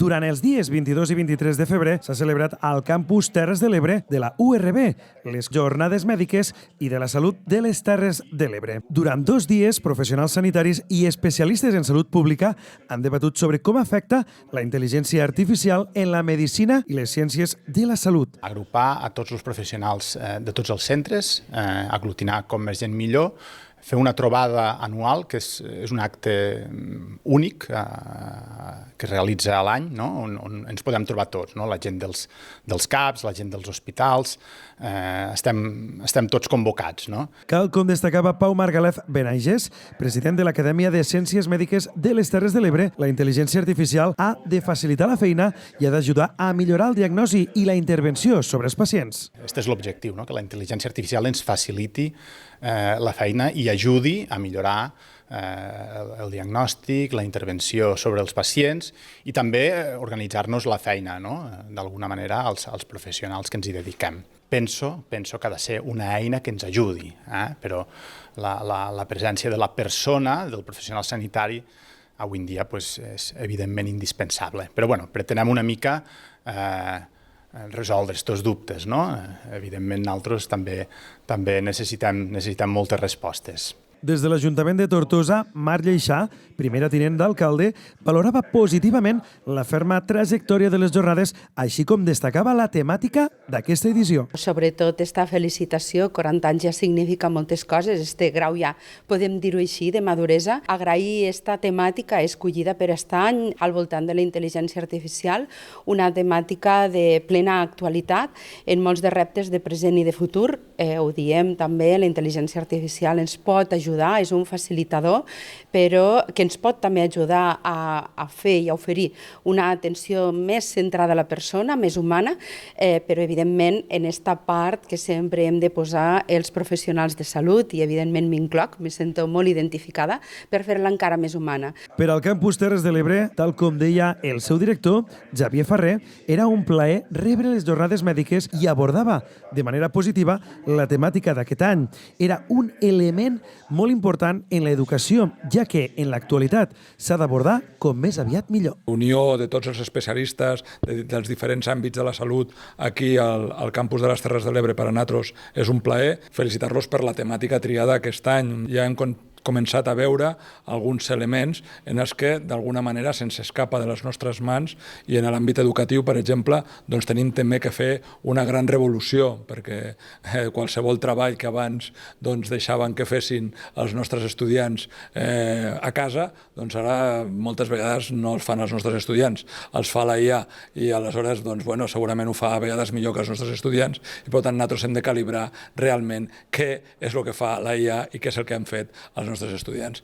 Durant els dies 22 i 23 de febrer s'ha celebrat al campus Terres de l'Ebre de la URB les Jornades Mèdiques i de la Salut de les Terres de l'Ebre. Durant 2 dies, professionals sanitaris i especialistes en salut pública han debatut sobre com afecta la intel·ligència artificial en la medicina i les ciències de la salut. Agrupar a tots els professionals de tots els centres, aglutinar com més gent millor, fer una trobada anual, que és un acte únic que es realitza a l'any, no? on ens podem trobar tots, no? La gent dels CAPs, la gent dels hospitals, estem tots convocats. No? Cal com destacava Pau Margalef Benaigés, president de l'Acadèmia de Ciències Mèdiques de les Terres de l'Ebre, la intel·ligència artificial ha de facilitar la feina i ha d'ajudar a millorar el diagnòstic i la intervenció sobre els pacients. Aquest és l'objectiu, no? Que la intel·ligència artificial ens faciliti la feina i ajudi a millorar el diagnòstic, la intervenció sobre els pacients i també organitzar-nos la feina, no? D'alguna manera, als professionals que ens hi dediquem. Penso que ha de ser una eina que ens ajudi, però la presència de la persona, del professional sanitari, avui en dia és evidentment indispensable. Però pretenem una mica resoldre aquests dubtes, no? Evidentment, nosaltres també necessitem moltes respostes. Des de l'Ajuntament de Tortosa, Mar Lleixà, primera tinent d'alcalde, valorava positivament la ferma trajectòria de les jornades, així com destacava la temàtica d'aquesta edició. Sobretot esta felicitació, 40 anys ja significa moltes coses, este grau ja, podem dir-ho així, de maduresa. Agrair esta temàtica escollida per aquest any al voltant de la intel·ligència artificial, una temàtica de plena actualitat en molts de reptes de present i de futur. Ho diem també, la intel·ligència artificial ens pot ajudar, és un facilitador, però que ens pot també ajudar a fer i a oferir una atenció més centrada a la persona, més humana, però evidentment en esta part que sempre hem de posar els professionals de salut i evidentment m'incloc, me sento molt identificada per fer-la encara més humana. Per al campus Terres de l'Ebre, tal com deia el seu director, Xavier Ferrer, era un plaer rebre les jornades mèdiques i abordava de manera positiva la temàtica d'aquest any. Era un element molt important en l'educació, ja que en l'actualitat s'ha d'abordar com més aviat millor. Unió de tots els especialistes dels diferents àmbits de la salut aquí al campus de les Terres de l'Ebre per a nosaltres és un plaer. Felicitar-los per la temàtica triada aquest any. Ja hem començat a veure alguns elements en els que d'alguna manera se'ns escapa de les nostres mans i en l'àmbit educatiu, per exemple, doncs tenim també que fer una gran revolució perquè qualsevol treball que abans deixaven que fessin els nostres estudiants a casa, doncs ara moltes vegades no els fan els nostres estudiants, els fa la IA i aleshores segurament ho fa a vegades millor que els nostres estudiants i per tant nosaltres hem de calibrar realment què és el que fa la IA i què és el que han fet els nostres estudiants.